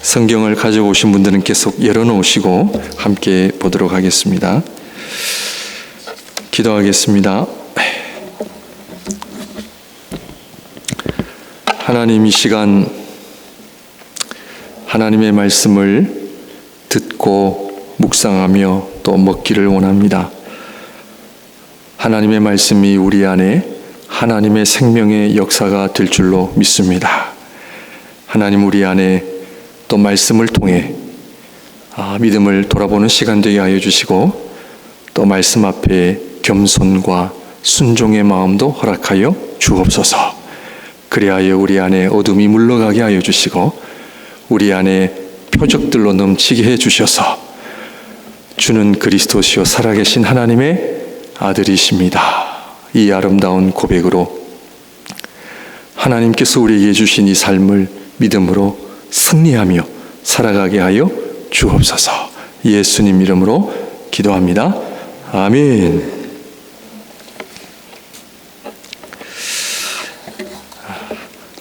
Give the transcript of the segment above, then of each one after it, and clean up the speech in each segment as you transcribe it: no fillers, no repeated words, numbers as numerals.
성경을 가져오신 분들은 계속 열어놓으시고 함께 보도록 하겠습니다. 기도하겠습니다. 하나님, 이 시간 하나님의 말씀을 듣고 묵상하며 또 먹기를 원합니다. 하나님의 말씀이 우리 안에 하나님의 생명의 역사가 될 줄로 믿습니다. 하나님, 우리 안에 또 말씀을 통해 믿음을 돌아보는 시간 되게 하여 주시고, 또 말씀 앞에 겸손과 순종의 마음도 허락하여 주옵소서. 그리하여 우리 안에 어둠이 물러가게 하여 주시고, 우리 안에 표적들로 넘치게 해 주셔서 주는 그리스도시요 살아계신 하나님의 아들이십니다. 이 아름다운 고백으로 하나님께서 우리에게 주신 이 삶을 믿음으로 승리하며 살아가게 하여 주옵소서. 예수님 이름으로 기도합니다. 아멘.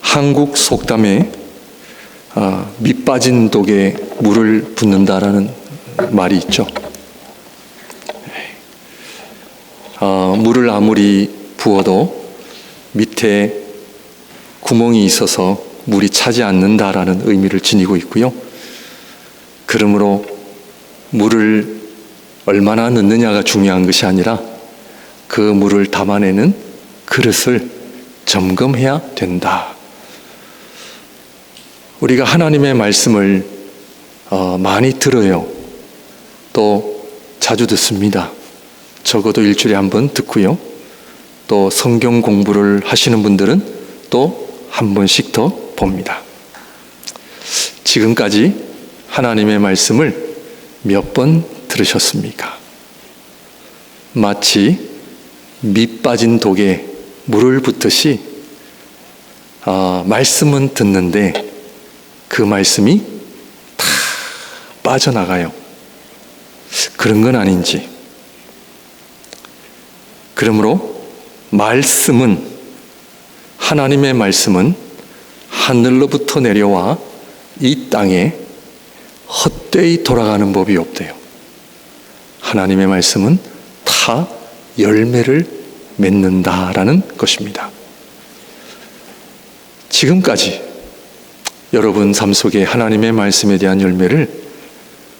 한국 속담에 밑 빠진 독에 물을 붓는다라는 말이 있죠. 물을 아무리 부어도 밑에 구멍이 있어서 물이 차지 않는다라는 의미를 지니고 있고요. 그러므로 물을 얼마나 넣느냐가 중요한 것이 아니라 그 물을 담아내는 그릇을 점검해야 된다. 우리가 하나님의 말씀을 많이 들어요. 또 자주 듣습니다. 적어도 일주일에 한 번 듣고요. 또 성경 공부를 하시는 분들은 또 한 번씩 더 봅니다. 지금까지 하나님의 말씀을 몇 번 들으셨습니까? 마치 밑 빠진 독에 물을 붓듯이 말씀은 듣는데 그 말씀이 다 빠져나가요. 그런 건 아닌지. 그러므로 하나님의 말씀은 하늘로부터 내려와 이 땅에 헛되이 돌아가는 법이 없대요. 하나님의 말씀은 다 열매를 맺는다라는 것입니다. 지금까지 여러분 삶 속에 하나님의 말씀에 대한 열매를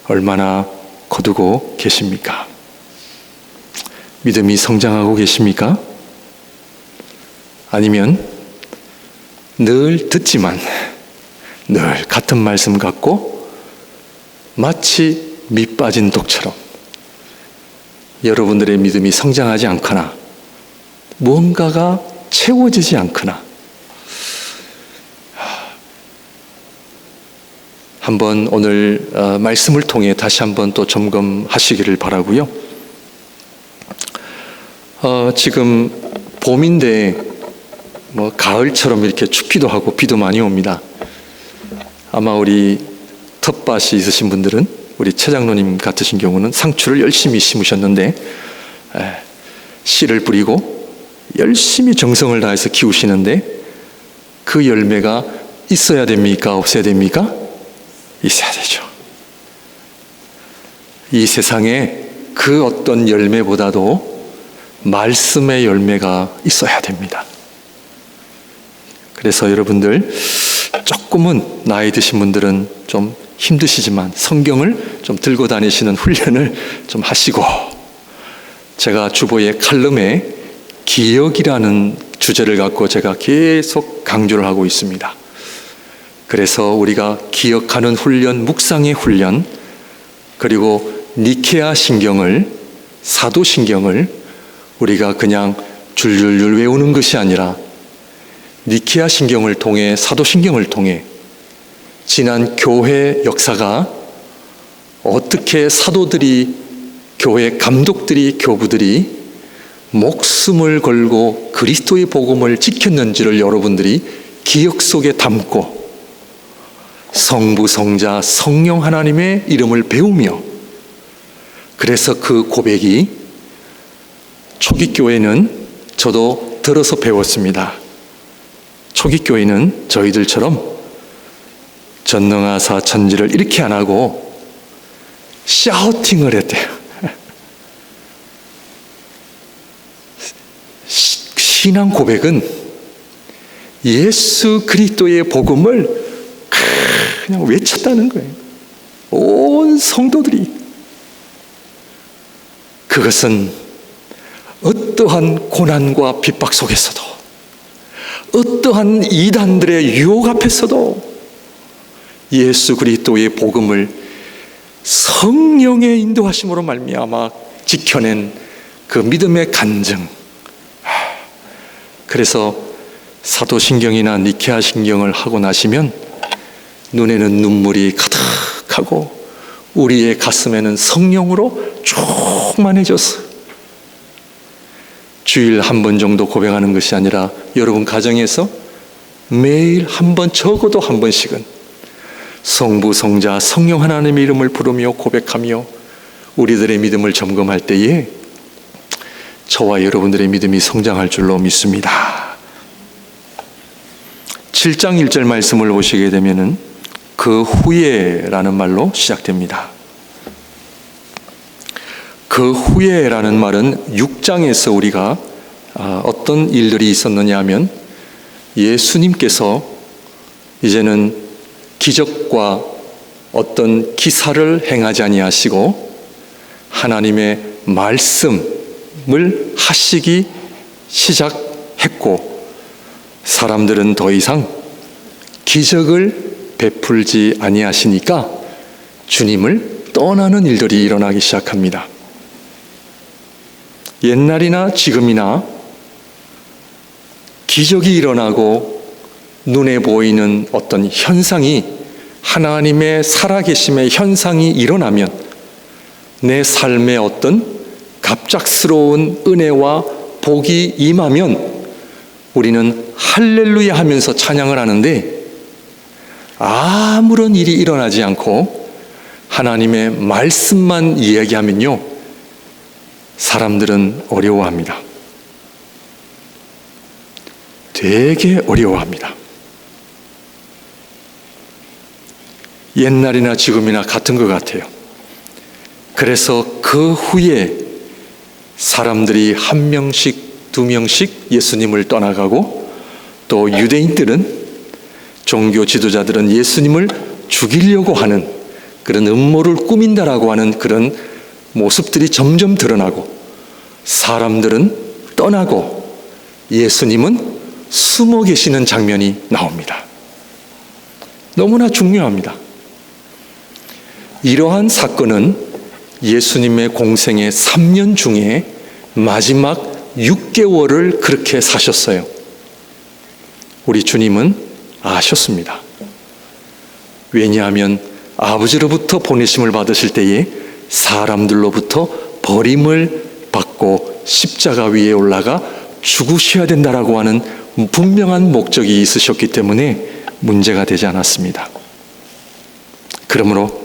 얼마나 거두고 계십니까? 믿음이 성장하고 계십니까? 아니면 늘 듣지만 늘 같은 말씀 같고 마치 밑 빠진 독처럼 여러분들의 믿음이 성장하지 않거나 무언가가 채워지지 않거나, 한번 오늘 말씀을 통해 다시 한번 또 점검하시기를 바라고요. 지금 봄인데 가을처럼 이렇게 춥기도 하고 비도 많이 옵니다. 아마 우리 텃밭이 있으신 분들은, 우리 최 장로님 같으신 경우는 상추를 열심히 심으셨는데 씨를 뿌리고 열심히 정성을 다해서 키우시는데 그 열매가 있어야 됩니까? 없어야 됩니까? 있어야 되죠. 이 세상에 그 어떤 열매보다도 말씀의 열매가 있어야 됩니다. 그래서 여러분들 조금은 나이 드신 분들은 좀 힘드시지만 성경을 좀 들고 다니시는 훈련을 좀 하시고, 제가 주보의 칼럼에 기억이라는 주제를 갖고 제가 계속 강조를 하고 있습니다. 그래서 우리가 기억하는 훈련, 묵상의 훈련, 그리고 니케아 신경을, 사도신경을 우리가 그냥 줄줄줄 외우는 것이 아니라 니케아 신경을 통해, 사도신경을 통해 지난 교회 역사가 어떻게 사도들이, 교회 감독들이, 교부들이 목숨을 걸고 그리스도의 복음을 지켰는지를 여러분들이 기억 속에 담고 성부, 성자, 성령 하나님의 이름을 배우며, 그래서 그 고백이 초기 교회는 저도 들어서 배웠습니다. 초기 교회는 저희들처럼 전능하사 천지를 이렇게 안 하고 샤우팅을 했대요. 신앙 고백은 예수 그리스도의 복음을 그냥 외쳤다는 거예요. 온 성도들이. 그것은 어떠한 고난과 핍박 속에서도, 어떠한 이단들의 유혹 앞에서도 예수 그리스도의 복음을 성령의 인도하심으로 말미암아 지켜낸 그 믿음의 간증. 그래서 사도신경이나 니케아 신경을 하고 나시면 눈에는 눈물이 가득하고 우리의 가슴에는 성령으로 충만해졌어요. 주일 한 번 정도 고백하는 것이 아니라 여러분 가정에서 매일 한 번, 적어도 한 번씩은 성부, 성자, 성령 하나님의 이름을 부르며 고백하며 우리들의 믿음을 점검할 때에 저와 여러분들의 믿음이 성장할 줄로 믿습니다. 7장 1절 말씀을 보시게 되면은 그 후에라는 말로 시작됩니다. 그 후에라는 말은 6장에서 우리가 어떤 일들이 있었느냐 하면 예수님께서 이제는 기적과 어떤 기사를 행하지 아니하시고 하나님의 말씀을 하시기 시작했고 사람들은 더 이상 기적을 베풀지 아니하시니까 주님을 떠나는 일들이 일어나기 시작합니다. 옛날이나 지금이나 기적이 일어나고 눈에 보이는 어떤 현상이, 하나님의 살아계심의 현상이 일어나면 내 삶에 어떤 갑작스러운 은혜와 복이 임하면 우리는 할렐루야 하면서 찬양을 하는데, 아무런 일이 일어나지 않고 하나님의 말씀만 이야기하면요, 사람들은 어려워합니다. 되게 어려워합니다. 옛날이나 지금이나 같은 것 같아요. 그래서 그 후에 사람들이 한 명씩, 두 명씩 예수님을 떠나가고, 또 유대인들은, 종교 지도자들은 예수님을 죽이려고 하는 그런 음모를 꾸민다라고 하는 그런 모습들이 점점 드러나고, 사람들은 떠나고 예수님은 숨어 계시는 장면이 나옵니다. 너무나 중요합니다. 이러한 사건은 예수님의 공생의 3년 중에 마지막 6개월을 그렇게 사셨어요. 우리 주님은 아셨습니다. 왜냐하면 아버지로부터 보내심을 받으실 때에 사람들로부터 버림을 받고 십자가 위에 올라가 죽으셔야 된다라고 하는 분명한 목적이 있으셨기 때문에 문제가 되지 않았습니다. 그러므로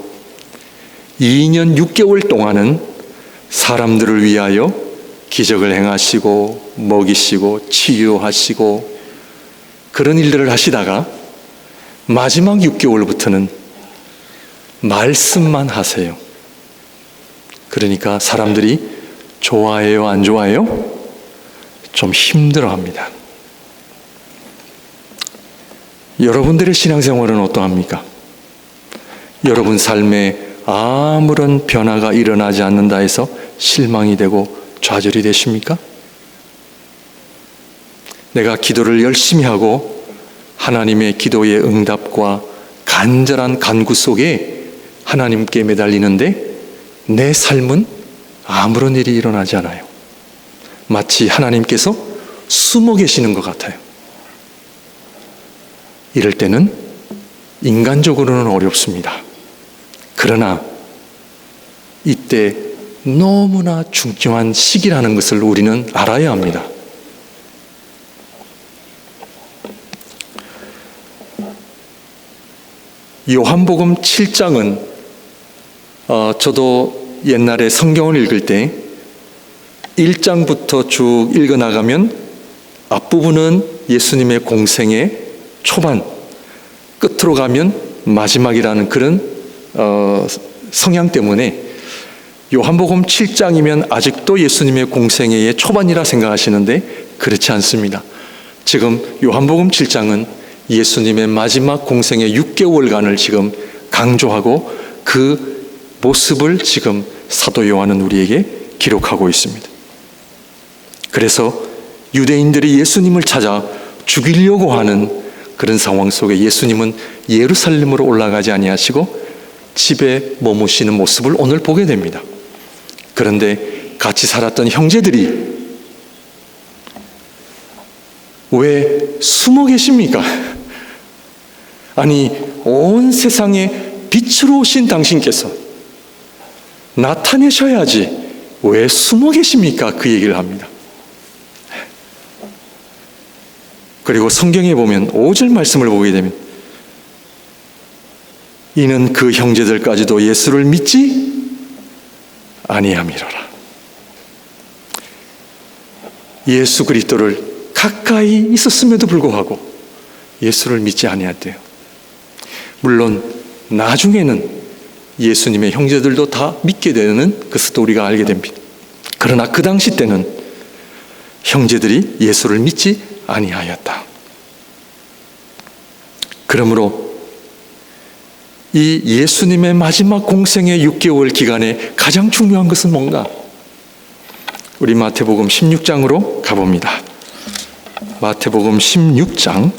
2년 6개월 동안은 사람들을 위하여 기적을 행하시고 먹이시고 치유하시고 그런 일들을 하시다가 마지막 6개월부터는 말씀만 하세요. 그러니까 사람들이 좋아해요, 안 좋아해요? 좀 힘들어합니다. 여러분들의 신앙생활은 어떠합니까? 여러분 삶에 아무런 변화가 일어나지 않는다 해서 실망이 되고 좌절이 되십니까? 내가 기도를 열심히 하고 하나님의 기도의 응답과 간절한 간구 속에 하나님께 매달리는데 내 삶은 아무런 일이 일어나지 않아요. 마치 하나님께서 숨어 계시는 것 같아요. 이럴 때는 인간적으로는 어렵습니다. 그러나 이때 너무나 중요한 시기라는 것을 우리는 알아야 합니다. 요한복음 7장은 저도 옛날에 성경을 읽을 때 1장부터 쭉 읽어나가면 앞부분은 예수님의 공생의 초반, 끝으로 가면 마지막이라는 그런 성향 때문에 요한복음 7장이면 아직도 예수님의 공생애의 초반이라 생각하시는데 그렇지 않습니다. 지금 요한복음 7장은 예수님의 마지막 공생의 6개월간을 지금 강조하고 그 모습을 지금 사도 요한은 우리에게 기록하고 있습니다. 그래서 유대인들이 예수님을 찾아 죽이려고 하는 그런 상황 속에 예수님은 예루살렘으로 올라가지 아니하시고 집에 머무시는 모습을 오늘 보게 됩니다. 그런데 같이 살았던 형제들이 왜 숨어 계십니까? 아니, 온 세상에 빛으로 오신 당신께서 나타내셔야지 왜 숨어 계십니까? 그 얘기를 합니다. 그리고 성경에 보면 5절 말씀을 보게 되면 이는 그 형제들까지도 예수를 믿지 아니함이로라. 예수 그리스도를 가까이 있었음에도 불구하고 예수를 믿지 아니했대요. 물론 나중에는 예수님의 형제들도 다 믿게 되는 그 스토리가 알게 됩니다. 그러나 그 당시 때는 형제들이 예수를 믿지 아니하였다. 그러므로 이 예수님의 마지막 공생의 6개월 기간에 가장 중요한 것은 뭔가? 우리 마태복음 16장으로 가봅니다. 마태복음 16장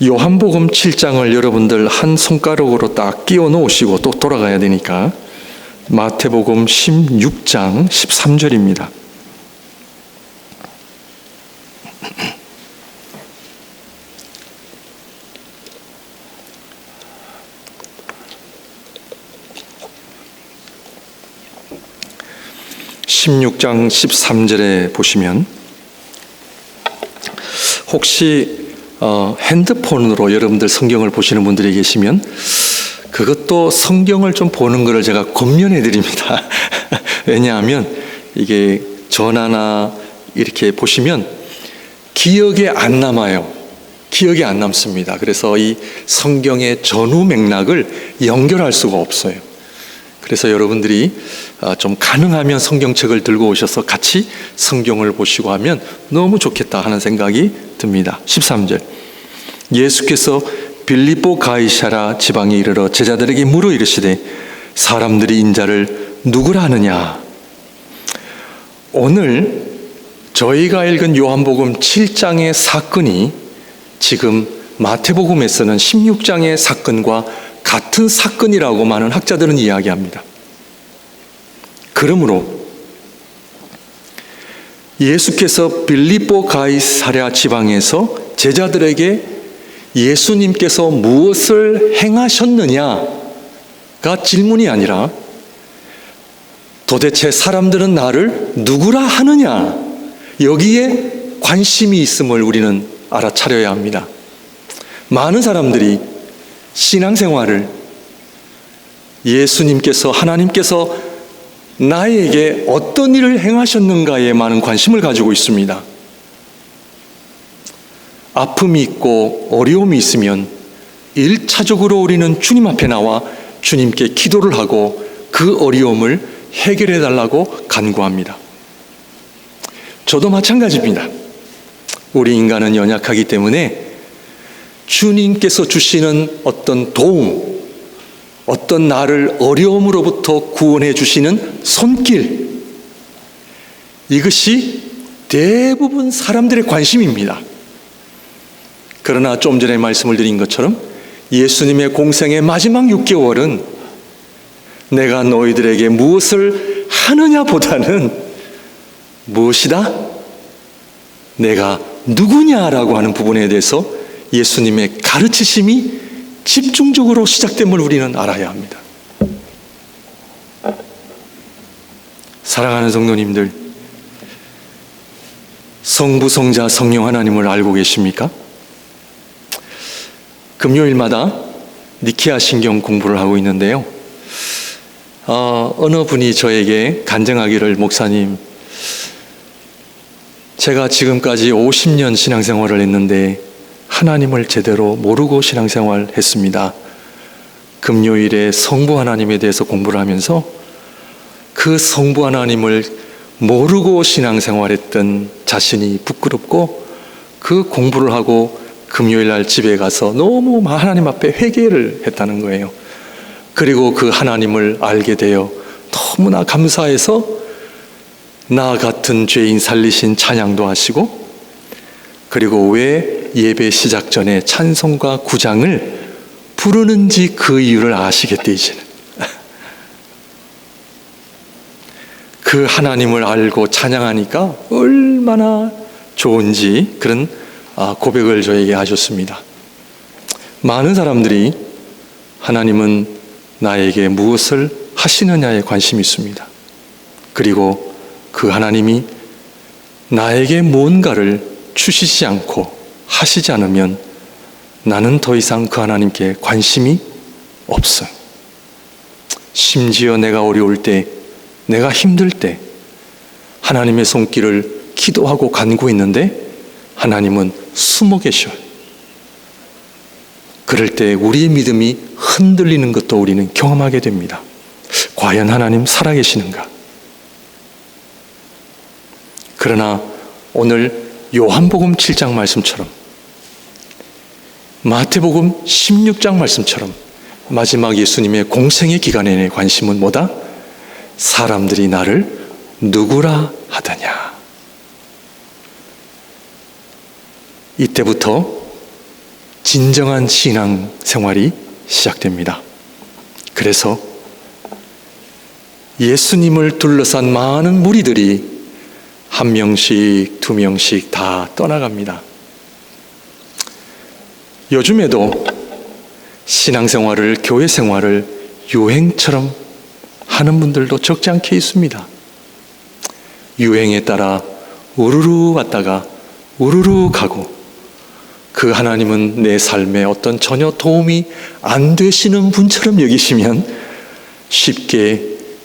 요한복음 7장을 여러분들 한 손가락으로 딱 끼워 놓으시고 또 돌아가야 되니까 마태복음 16장 13절입니다. (16장 13절에) 보시면 혹시 핸드폰으로 여러분들 성경을 보시는 분들이 계시면 그것도 성경을 좀 보는 것을 제가 권면해 드립니다. 왜냐하면 이게 전화나 이렇게 보시면 기억에 안 남아요. 기억에 안 남습니다. 그래서 이 성경의 전후 맥락을 연결할 수가 없어요. 그래서 여러분들이 좀 가능하면 성경책을 들고 오셔서 같이 성경을 보시고 하면 너무 좋겠다 하는 생각이 듭니다. 13절 예수께서 빌립보 가이사랴 지방에 이르러 제자들에게 물어 이르시되 사람들이 인자를 누구라 하느냐. 오늘 저희가 읽은 요한복음 7장의 사건이 지금 마태복음에서는 16장의 사건과 같은 사건이라고 많은 학자들은 이야기합니다. 그러므로 예수께서 빌립보 가이사랴 지방에서 제자들에게 예수님께서 무엇을 행하셨느냐가 질문이 아니라 도대체 사람들은 나를 누구라 하느냐, 여기에 관심이 있음을 우리는 알아차려야 합니다. 많은 사람들이 신앙생활을 예수님께서, 하나님께서 나에게 어떤 일을 행하셨는가에 많은 관심을 가지고 있습니다. 아픔이 있고 어려움이 있으면 1차적으로 우리는 주님 앞에 나와 주님께 기도를 하고 그 어려움을 해결해 달라고 간구합니다. 저도 마찬가지입니다. 우리 인간은 연약하기 때문에 주님께서 주시는 어떤 도움, 어떤 나를 어려움으로부터 구원해 주시는 손길, 이것이 대부분 사람들의 관심입니다. 그러나 좀 전에 말씀을 드린 것처럼 예수님의 공생의 마지막 6개월은 내가 너희들에게 무엇을 하느냐 보다는 무엇이다? 내가 누구냐라고 하는 부분에 대해서 예수님의 가르치심이 집중적으로 시작됨을 우리는 알아야 합니다. 사랑하는 성도님들, 성부, 성자, 성령 하나님을 알고 계십니까? 금요일마다 니케아 신경 공부를 하고 있는데요. 어느 분이 저에게 간증하기를, 목사님, 제가 지금까지 50년 신앙생활을 했는데 하나님을 제대로 모르고 신앙생활 했습니다. 금요일에 성부 하나님에 대해서 공부를 하면서 그 성부 하나님을 모르고 신앙생활했던 자신이 부끄럽고, 그 공부를 하고 금요일 날 집에 가서 너무 하나님 앞에 회개를 했다는 거예요. 그리고 그 하나님을 알게 되어 너무나 감사해서 나 같은 죄인 살리신 찬양도 하시고, 그리고 왜 예배 시작 전에 찬송가 9장을 부르는지 그 이유를 아시겠대. 이제는 그 하나님을 알고 찬양하니까 얼마나 좋은지 그런 고백을 저에게 하셨습니다. 많은 사람들이 하나님은 나에게 무엇을 하시느냐에 관심이 있습니다. 그리고 그 하나님이 나에게 뭔가를 주시지 않고 하시지 않으면 나는 더 이상 그 하나님께 관심이 없어요. 심지어 내가 어려울 때, 내가 힘들 때 하나님의 손길을 기도하고 간구했는데 하나님은 숨어 계셔요. 그럴 때 우리의 믿음이 흔들리는 것도 우리는 경험하게 됩니다. 과연 하나님 살아계시는가? 그러나 오늘 요한복음 7장 말씀처럼, 마태복음 16장 말씀처럼 마지막 예수님의 공생의 기간의 관심은 뭐다? 사람들이 나를 누구라 하더냐. 이때부터 진정한 신앙 생활이 시작됩니다. 그래서 예수님을 둘러싼 많은 무리들이 한 명씩 두 명씩 다 떠나갑니다. 요즘에도 신앙생활을, 교회 생활을 유행처럼 하는 분들도 적지 않게 있습니다. 유행에 따라 우르르 왔다가 우르르 가고, 그 하나님은 내 삶에 어떤 전혀 도움이 안 되시는 분처럼 여기시면 쉽게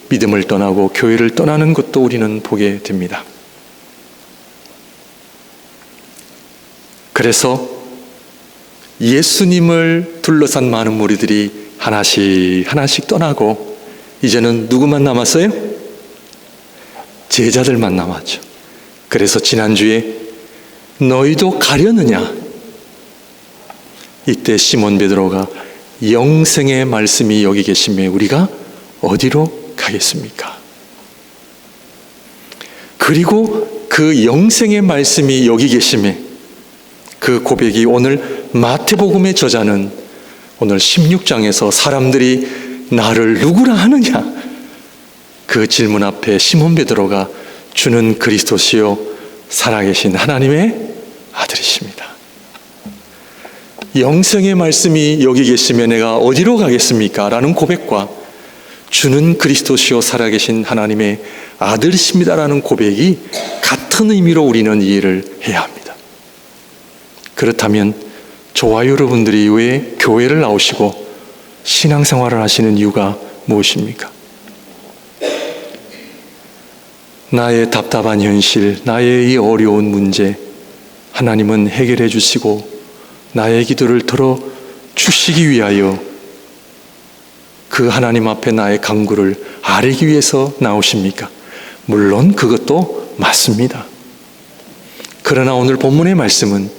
믿음을 떠나고 교회를 떠나는 것도 우리는 보게 됩니다. 그래서 예수님을 둘러싼 많은 무리들이 하나씩 떠나고, 이제는 누구만 남았어요? 제자들만 남았죠. 그래서 지난주에 너희도 가려느냐? 이때 시몬 베드로가 영생의 말씀이 여기 계심에 우리가 어디로 가겠습니까? 그리고 그 영생의 말씀이 여기 계심에 그 고백이 오늘 마태복음의 저자는 오늘 16장에서 사람들이 나를 누구라 하느냐? 그 질문 앞에 시몬 베드로가 주는 그리스도시요 살아계신 하나님의 아들이십니다. 영생의 말씀이 여기 계시면 내가 어디로 가겠습니까? 라는 고백과 주는 그리스도시요 살아계신 하나님의 아들이십니다 라는 고백이 같은 의미로 우리는 이해를 해야 합니다. 그렇다면 저와 여러분들이 왜 교회를 나오시고 신앙생활을 하시는 이유가 무엇입니까? 나의 답답한 현실, 나의 이 어려운 문제 하나님은 해결해 주시고 나의 기도를 들어 주시기 위하여 그 하나님 앞에 나의 간구를 아뢰기 위해서 나오십니까? 물론 그것도 맞습니다. 그러나 오늘 본문의 말씀은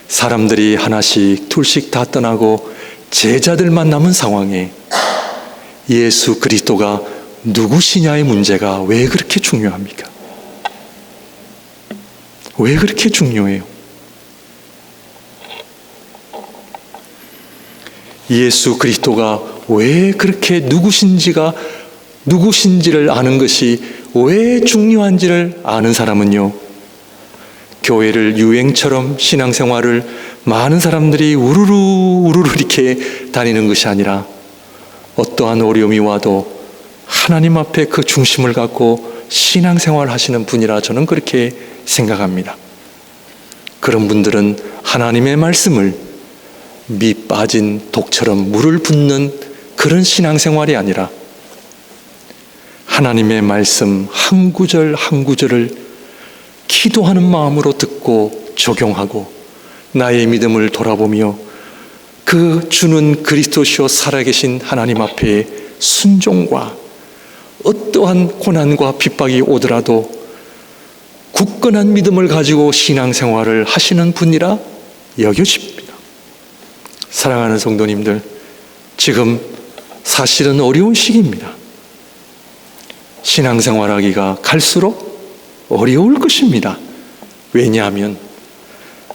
사람들이 하나씩 둘씩 다 떠나고 제자들만 남은 상황에 예수 그리스도가 누구시냐의 문제가 왜 그렇게 중요합니까? 왜 그렇게 중요해요? 예수 그리스도가 왜 그렇게 누구신지를 아는 것이 왜 중요한지를 아는 사람은요, 교회를 유행처럼 신앙생활을 많은 사람들이 우르르 이렇게 다니는 것이 아니라 어떠한 어려움이 와도 하나님 앞에 그 중심을 갖고 신앙생활 하시는 분이라 저는 그렇게 생각합니다. 그런 분들은 하나님의 말씀을 미 빠진 독처럼 물을 붓는 그런 신앙생활이 아니라 하나님의 말씀 한 구절 한 구절을 기도하는 마음으로 듣고 적용하고 나의 믿음을 돌아보며 그 주는 그리스도시요 살아계신 하나님 앞에 순종과 어떠한 고난과 핍박이 오더라도 굳건한 믿음을 가지고 신앙생활을 하시는 분이라 여겨집니다. 사랑하는 성도님들, 지금 사실은 어려운 시기입니다. 신앙생활하기가 갈수록 어려울 것입니다. 왜냐하면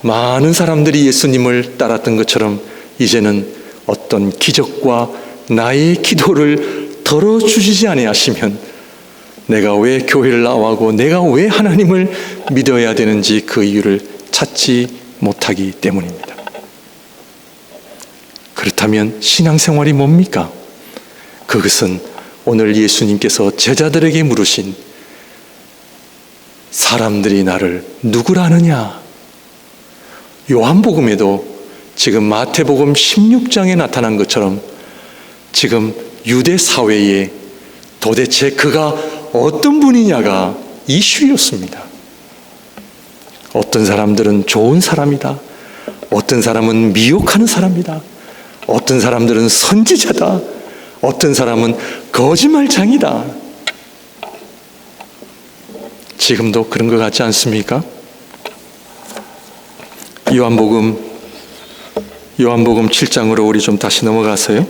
많은 사람들이 예수님을 따랐던 것처럼 이제는 어떤 기적과 나의 기도를 덜어주시지 아니하시면 내가 왜 교회를 나오고 내가 왜 하나님을 믿어야 되는지 그 이유를 찾지 못하기 때문입니다. 그렇다면 신앙생활이 뭡니까? 그것은 오늘 예수님께서 제자들에게 물으신 사람들이 나를 누구라 하느냐? 요한복음에도 지금 마태복음 16장에 나타난 것처럼 지금 유대 사회에 도대체 그가 어떤 분이냐가 이슈였습니다. 어떤 사람들은 좋은 사람이다. 어떤 사람은 미혹하는 사람이다. 어떤 사람들은 선지자다. 어떤 사람은 거짓말장이다. 지금도 그런 것 같지 않습니까? 요한복음 7장으로 우리 좀 다시 넘어가서요.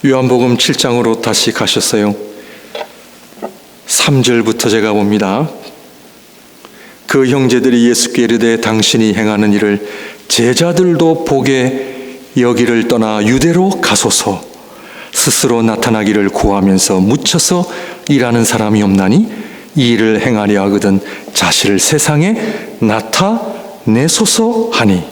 요한복음 7장으로 다시 가셨어요. 3절부터 제가 봅니다. 그 형제들이 예수께 이르되 당신이 행하는 일을 제자들도 보게 여기를 떠나 유대로 가소서. 스스로 나타나기를 구하면서 묻혀서 일하는 사람이 없나니 이 일을 행하려 하거든 자신을 세상에 나타내소서 하니.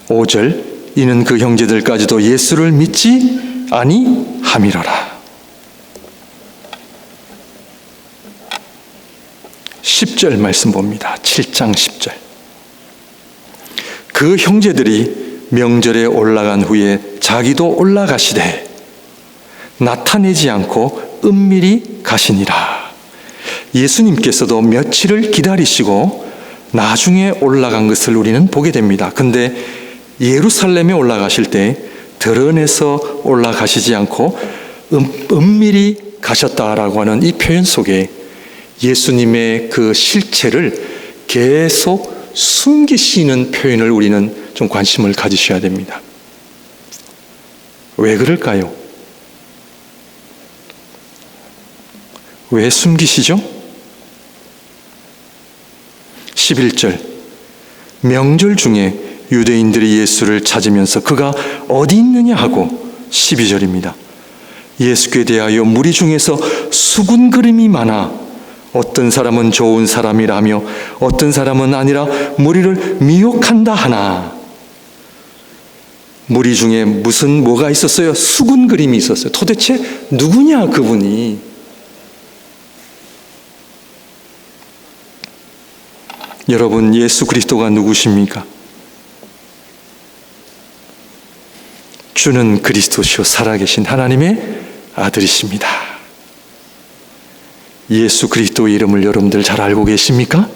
5절 이는 그 형제들까지도 예수를 믿지 아니함이로라. 10절 말씀 봅니다. 7장 10절. 그 형제들이 명절에 올라간 후에 자기도 올라가시되 나타내지 않고 은밀히 가시니라. 예수님께서도 며칠을 기다리시고 나중에 올라간 것을 우리는 보게 됩니다. 근데 예루살렘에 올라가실 때 드러내서 올라가시지 않고 은밀히 가셨다라고 하는 이 표현 속에 예수님의 그 실체를 계속 숨기시는 표현을 우리는 좀 관심을 가지셔야 됩니다. 왜 그럴까요? 왜 숨기시죠? 11절 명절 중에 유대인들이 예수를 찾으면서 그가 어디 있느냐 하고 12절입니다. 예수께 대하여 무리 중에서 수군거림이 많아 어떤 사람은 좋은 사람이라며 어떤 사람은 아니라 무리를 미혹한다 하나. 무리 중에 뭐가 있었어요? 수군거림이 있었어요. 도대체 누구냐 그분이. 여러분, 예수 그리스도가 누구십니까? 주는 그리스도시요 살아계신 하나님의 아들이십니다. 예수 그리스도의 이름을 여러분들 잘 알고 계십니까?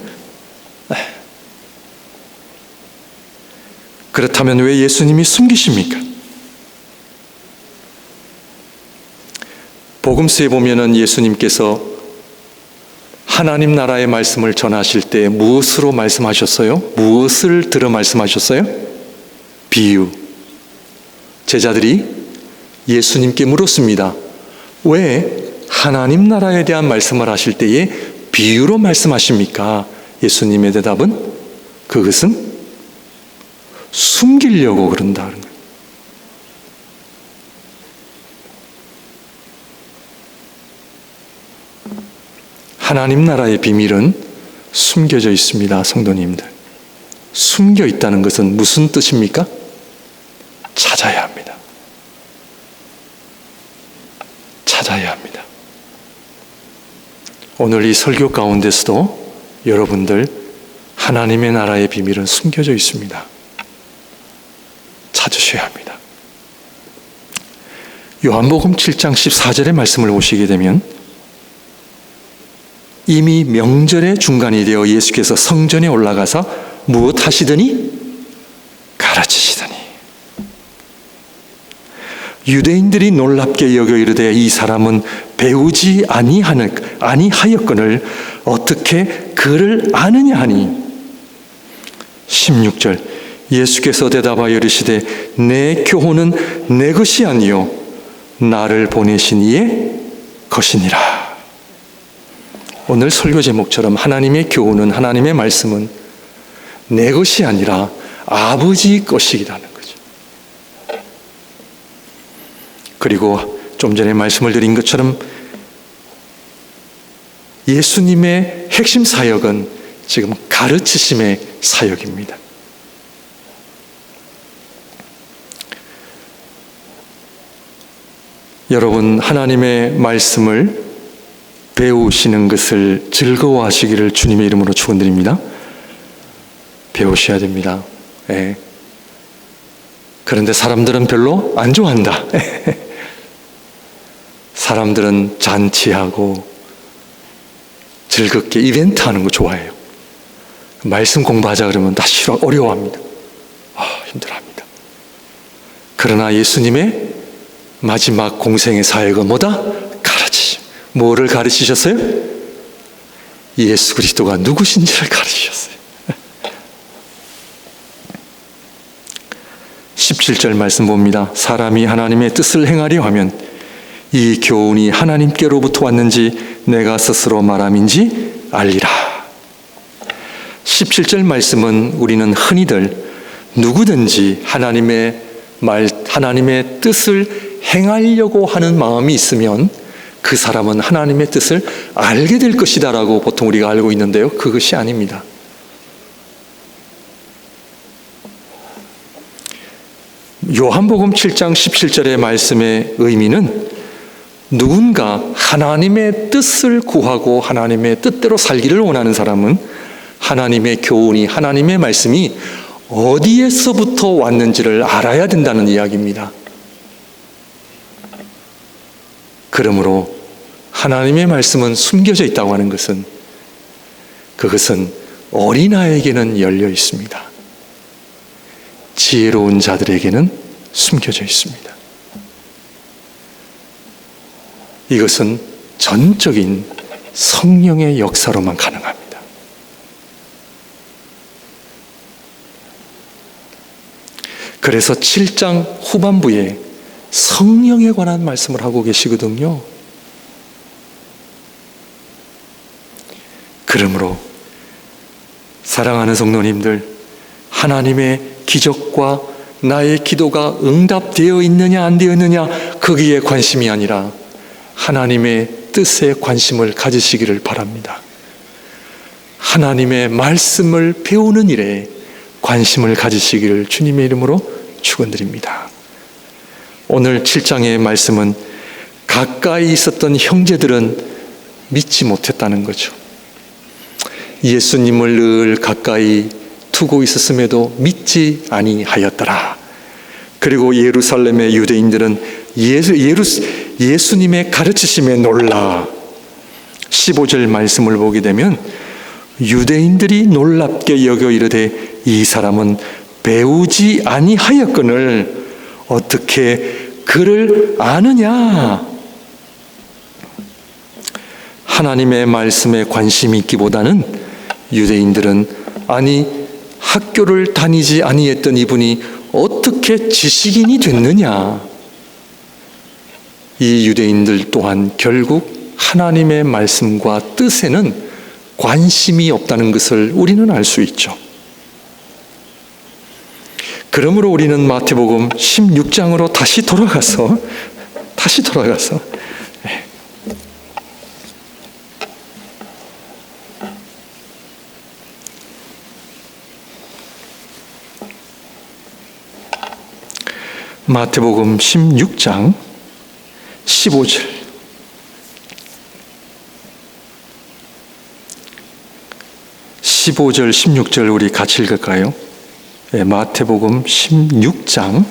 그렇다면 왜 예수님이 숨기십니까? 복음서에 보면은 예수님께서 하나님 나라의 말씀을 전하실 때 무엇으로 말씀하셨어요? 무엇을 들어 말씀하셨어요? 비유. 제자들이 예수님께 물었습니다. 왜 하나님 나라에 대한 말씀을 하실 때에 비유로 말씀하십니까? 예수님의 대답은 그것은 숨기려고 그런다는 거예요. 하나님 나라의 비밀은 숨겨져 있습니다, 성도님들. 숨겨 있다는 것은 무슨 뜻입니까? 찾아야 합니다. 찾아야 합니다. 오늘 이 설교 가운데서도 여러분들, 하나님의 나라의 비밀은 숨겨져 있습니다. 찾으셔야 합니다. 요한복음 7장 14절의 말씀을 보시게 되면 이미 명절의 중간이 되어 예수께서 성전에 올라가서 무엇 하시더니? 가르치시더니. 유대인들이 놀랍게 여겨 이르되 이 사람은 배우지 아니하였거늘 어떻게 그를 아느냐 하니. 16절 예수께서 대답하여 이르시되 내 교훈은 내 것이 아니요 나를 보내신 이의 것이니라. 오늘 설교 제목처럼 하나님의 교훈은, 하나님의 말씀은 내 것이 아니라 아버지 것이라는 거죠. 그리고 좀 전에 말씀을 드린 것처럼 예수님의 핵심 사역은 지금 가르치심의 사역입니다. 여러분, 하나님의 말씀을 배우시는 것을 즐거워하시기를 주님의 이름으로 축원드립니다. 배우셔야 됩니다. 예. 그런데 사람들은 별로 안 좋아한다. 사람들은 잔치하고 즐겁게 이벤트 하는 거 좋아해요. 말씀 공부하자 그러면 다 싫어, 어려워합니다. 힘들어합니다. 그러나 예수님의 마지막 공생의 사역은 뭐다? 가르치심. 뭐를 가르치셨어요? 예수 그리스도가 누구신지를 가르치셨어요. 17절 말씀 봅니다. 사람이 하나님의 뜻을 행하려 하면 이 교훈이 하나님께로부터 왔는지 내가 스스로 말함인지 알리라. 17절 말씀은 우리는 흔히들 누구든지 하나님의 뜻을 행하려고 하는 마음이 있으면 그 사람은 하나님의 뜻을 알게 될 것이다 라고 보통 우리가 알고 있는데요, 그것이 아닙니다. 요한복음 7장 17절의 말씀의 의미는 누군가 하나님의 뜻을 구하고 하나님의 뜻대로 살기를 원하는 사람은 하나님의 교훈이, 하나님의 말씀이 어디에서부터 왔는지를 알아야 된다는 이야기입니다. 그러므로 하나님의 말씀은 숨겨져 있다고 하는 것은 그것은 어린아이에게는 열려 있습니다. 지혜로운 자들에게는 숨겨져 있습니다. 이것은 전적인 성령의 역사로만 가능합니다. 그래서 7장 후반부에 성령에 관한 말씀을 하고 계시거든요. 그러므로 사랑하는 성도님들, 하나님의 기적과 나의 기도가 응답되어 있느냐 안 되어 있느냐 거기에 관심이 아니라 하나님의 뜻에 관심을 가지시기를 바랍니다. 하나님의 말씀을 배우는 일에 관심을 가지시기를 주님의 이름으로 축원드립니다. 오늘 7장의 말씀은 가까이 있었던 형제들은 믿지 못했다는 거죠. 예수님을 늘 가까이 두고 있었음에도 믿지 아니하였더라. 그리고 예루살렘의 유대인들은 예수님의 가르치심에 놀라. 15절 말씀을 보게 되면 유대인들이 놀랍게 여겨 이르되 이 사람은 배우지 아니하였거늘 어떻게 그를 아느냐. 하나님의 말씀에 관심이 있기보다는 유대인들은 아니 학교를 다니지 아니했던 이분이 어떻게 지식인이 됐느냐. 이 유대인들 또한 결국 하나님의 말씀과 뜻에는 관심이 없다는 것을 우리는 알 수 있죠. 그러므로 우리는 마태복음 16장으로 다시 돌아가서 마태복음 16장 15절 15절, 16절 우리 같이 읽을까요? 네, 마태복음 16장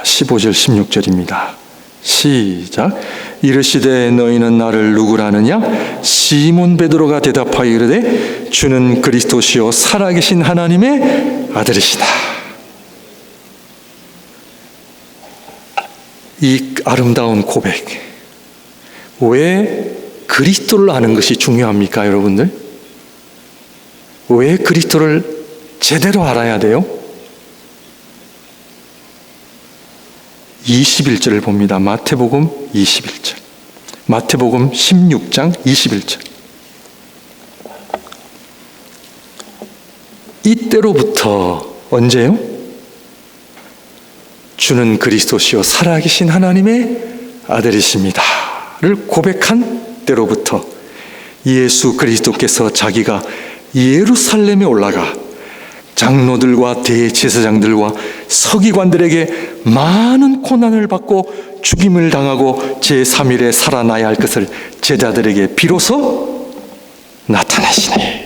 15절, 16절입니다. 시작. 이르시되 너희는 나를 누구라느냐? 시몬 베드로가 대답하여 이르되 주는 그리스도시요 살아계신 하나님의 아들이시다. 이 아름다운 고백, 왜 그리스도를 아는 것이 중요합니까, 여러분들? 왜 그리스도를 제대로 알아야 돼요? 21절을 봅니다. 마태복음 21절. 마태복음 16장 21절. 이때로부터 언제요? 주는 그리스도시요 살아계신 하나님의 아들이십니다를 고백한 때로부터 예수 그리스도께서 자기가 예루살렘에 올라가 장로들과 대제사장들과 서기관들에게 많은 고난을 받고 죽임을 당하고 제3일에 살아나야 할 것을 제자들에게 비로소 나타내시니,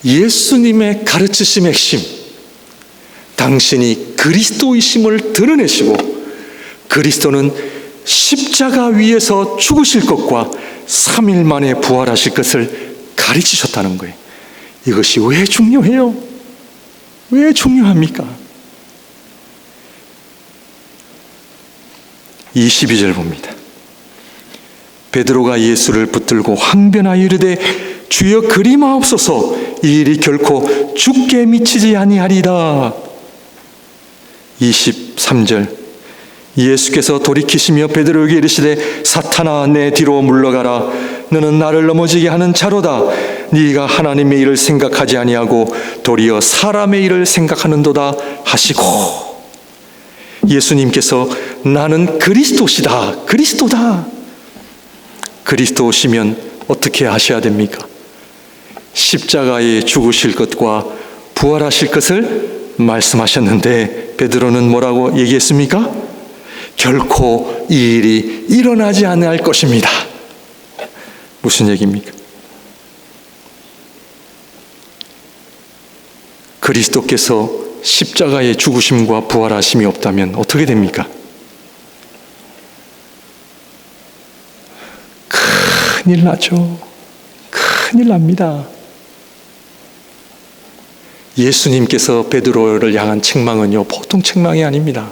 예수님의 가르치심의 핵심, 당신이 그리스도이심을 드러내시고 그리스도는 십자가 위에서 죽으실 것과 3일 만에 부활하실 것을 가르치셨다는 거예요. 이것이 왜 중요해요? 왜 중요합니까? 22절 봅니다. 베드로가 예수를 붙들고 항변하여 이르되 주여 그리마옵소서, 이 일이 결코 죽게 미치지 아니하리다. 23절. 예수께서 돌이키시며 베드로에게 이르시되 사탄아 내 뒤로 물러가라. 너는 나를 넘어지게 하는 자로다. 네가 하나님의 일을 생각하지 아니하고 도리어 사람의 일을 생각하는도다 하시고, 예수님께서 나는 그리스도시다, 그리스도다. 그리스도시면 어떻게 하셔야 됩니까? 십자가에 죽으실 것과 부활하실 것을 말씀하셨는데 베드로는 뭐라고 얘기했습니까? 결코 이 일이 일어나지 않을 것입니다. 무슨 얘기입니까? 그리스도께서 십자가의 죽으심과 부활하심이 없다면 어떻게 됩니까? 큰일 나죠. 큰일 납니다. 예수님께서 베드로를 향한 책망은요, 보통 책망이 아닙니다.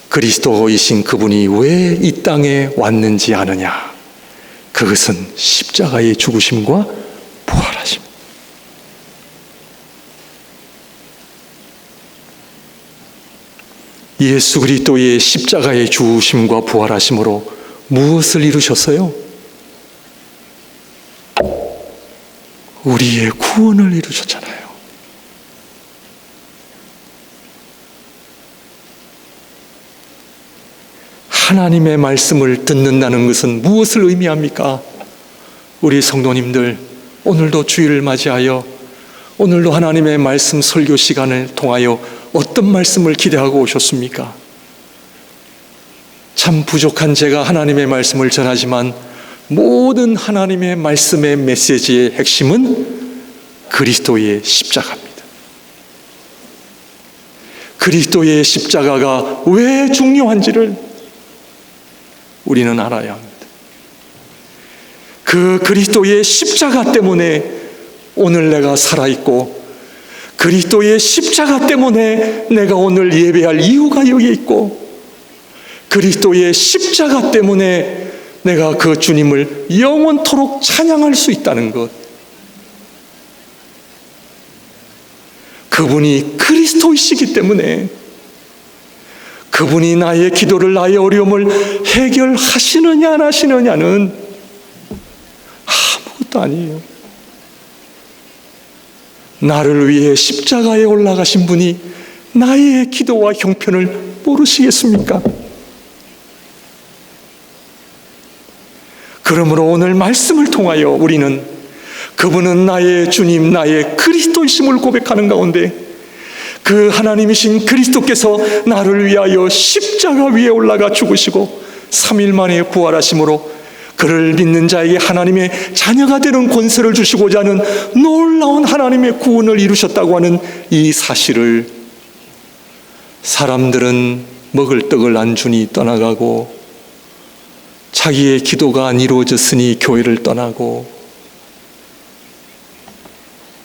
그리스도이신 그분이 왜 이 땅에 왔는지 아느냐? 그것은 십자가의 죽으심과 부활하심. 예수 그리스도의 십자가의 죽으심과 부활하심으로 무엇을 이루셨어요? 우리의 구원을 이루셨잖아요. 하나님의 말씀을 듣는다는 것은 무엇을 의미합니까? 우리 성도님들, 오늘도 주일을 맞이하여 오늘도 하나님의 말씀 설교 시간을 통하여 어떤 말씀을 기대하고 오셨습니까? 참 부족한 제가 하나님의 말씀을 전하지만 모든 하나님의 말씀의 메시지의 핵심은 그리스도의 십자가입니다. 그리스도의 십자가가 왜 중요한지를 우리는 알아야 합니다. 그 그리스도의 십자가 때문에 오늘 내가 살아있고, 그리스도의 십자가 때문에 내가 오늘 예배할 이유가 여기 있고, 그리스도의 십자가 때문에 내가 그 주님을 영원토록 찬양할 수 있다는 것. 그분이 그리스도이시기 때문에 그분이 나의 기도를, 나의 어려움을 해결하시느냐 안 하시느냐는 아무것도 아니에요. 나를 위해 십자가에 올라가신 분이 나의 기도와 형편을 모르시겠습니까? 그러므로 오늘 말씀을 통하여 우리는 그분은 나의 주님, 나의 그리스도이심을 고백하는 가운데 그 하나님이신 그리스도께서 나를 위하여 십자가 위에 올라가 죽으시고 3일 만에 부활하심으로 그를 믿는 자에게 하나님의 자녀가 되는 권세를 주시고자 하는 놀라운 하나님의 구원을 이루셨다고 하는 이 사실을 사람들은 먹을 떡을 안 주니 떠나가고, 자기의 기도가 안 이루어졌으니 교회를 떠나고,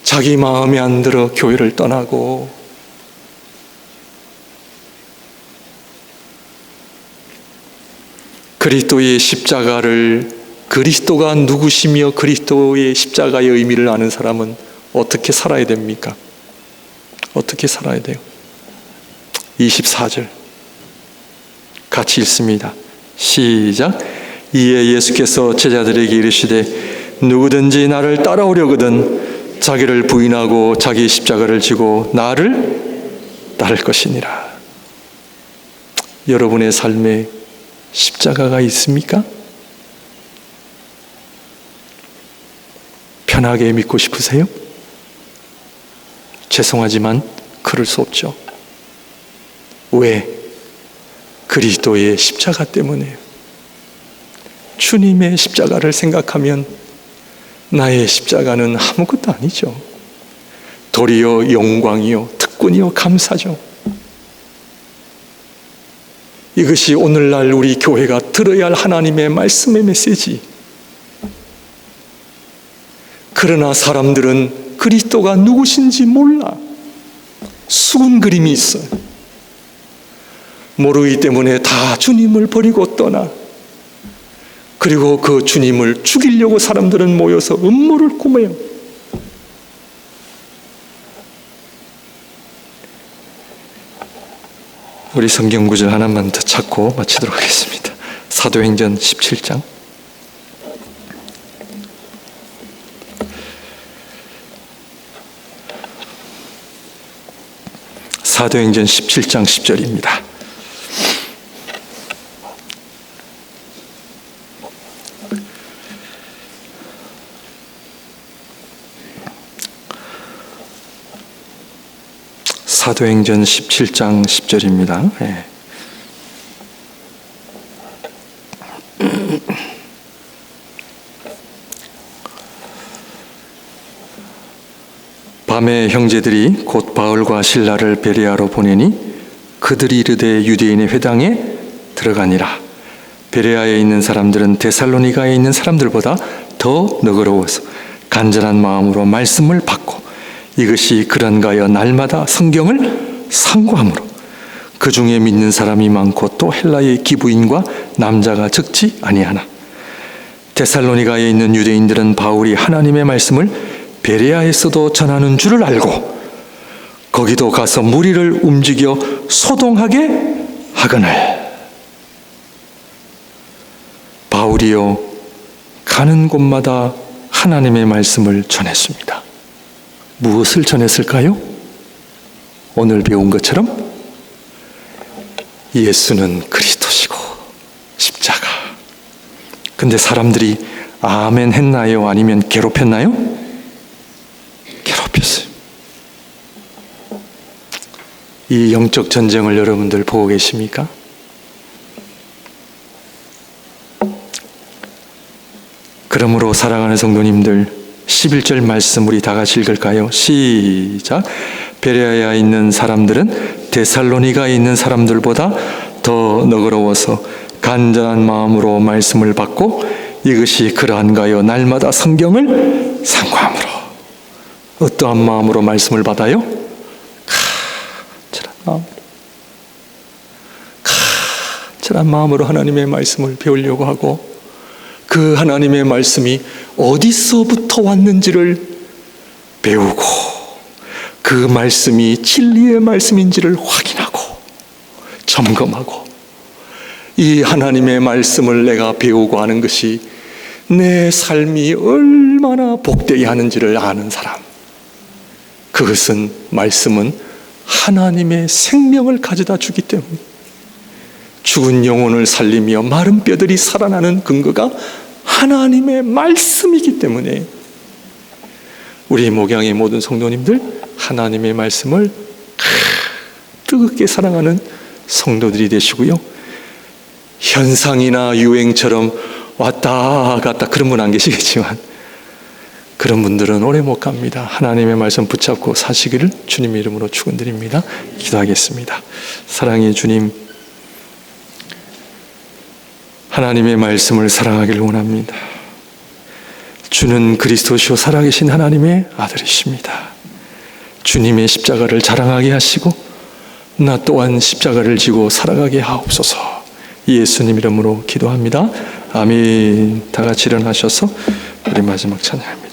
자기 마음에 안 들어 교회를 떠나고, 그리스도의 십자가를, 그리스도가 누구시며 그리스도의 십자가의 의미를 아는 사람은 어떻게 살아야 됩니까? 어떻게 살아야 돼요? 24절 같이 읽습니다. 시작. 이에 예수께서 제자들에게 이르시되 누구든지 나를 따라오려거든 자기를 부인하고 자기 십자가를 지고 나를 따를 것이니라. 여러분의 삶에 십자가가 있습니까? 편하게 믿고 싶으세요? 죄송하지만 그럴 수 없죠. 왜? 그리스도의 십자가 때문에요. 주님의 십자가를 생각하면 나의 십자가는 아무것도 아니죠. 도리어 영광이요 특권이요 감사죠. 이것이 오늘날 우리 교회가 들어야 할 하나님의 말씀의 메시지. 그러나 사람들은 그리스도가 누구신지 몰라. 수군 그림이 있어요. 모르기 때문에 다 주님을 버리고 떠나, 그리고 그 주님을 죽이려고 사람들은 모여서 음모를 꾸며요. 우리 성경 구절 하나만 더 찾고 마치도록 하겠습니다. 사도행전 17장. 사도행전 17장 10절입니다. 사도행전 17장 10절입니다. 네. 밤에 형제들이 곧 바울과 실라를 베레아로 보내니 그들이 이르되 유대인의 회당에 들어가니라. 베레아에 있는 사람들은 데살로니가에 있는 사람들보다 더 너그러워서 간절한 마음으로 말씀을 받고, 이것이 그런가 하여 날마다 성경을 상고함으로 그 중에 믿는 사람이 많고 또 헬라의 기부인과 남자가 적지 아니하나. 데살로니가에 있는 유대인들은 바울이 하나님의 말씀을 베레아에서도 전하는 줄을 알고 거기도 가서 무리를 움직여 소동하게 하거늘 바울이요 가는 곳마다 하나님의 말씀을 전했습니다. 무엇을 전했을까요? 오늘 배운 것처럼 예수는 그리스도시고 십자가. 근데 사람들이 아멘 했나요? 아니면 괴롭혔나요? 괴롭혔어요. 이 영적 전쟁을 여러분들 보고 계십니까? 그러므로 사랑하는 성도님들, 11절 말씀 우리 다 같이 읽을까요? 시작. 베레아에 있는 사람들은 데살로니가에 있는 사람들보다 더 너그러워서 간절한 마음으로 말씀을 받고 이것이 그러한가요? 날마다 성경을 상고함으로. 어떠한 마음으로 말씀을 받아요? 간절한 마음으로. 간절한 마음으로 하나님의 말씀을 배우려고 하고, 그 하나님의 말씀이 어디서부터 왔는지를 배우고 그 말씀이 진리의 말씀인지를 확인하고 점검하고, 이 하나님의 말씀을 내가 배우고 하는 것이 내 삶이 얼마나 복되게 하는지를 아는 사람. 그것은 말씀은 하나님의 생명을 가져다 주기 때문에 죽은 영혼을 살리며 마른 뼈들이 살아나는 근거가 하나님의 말씀이기 때문에 우리 목양의 모든 성도님들 하나님의 말씀을 뜨겁게 사랑하는 성도들이 되시고요, 현상이나 유행처럼 왔다 갔다 그런 분 안 계시겠지만 그런 분들은 오래 못 갑니다. 하나님의 말씀 붙잡고 사시기를 주님 이름으로 축원드립니다. 기도하겠습니다. 사랑의 주님, 하나님의 말씀을 사랑하기를 원합니다. 주는 그리스도시요 살아계신 하나님의 아들이십니다. 주님의 십자가를 자랑하게 하시고 나 또한 십자가를 지고 살아가게 하옵소서. 예수님 이름으로 기도합니다. 아멘. 다 같이 일어나셔서 우리 마지막 찬양합니다.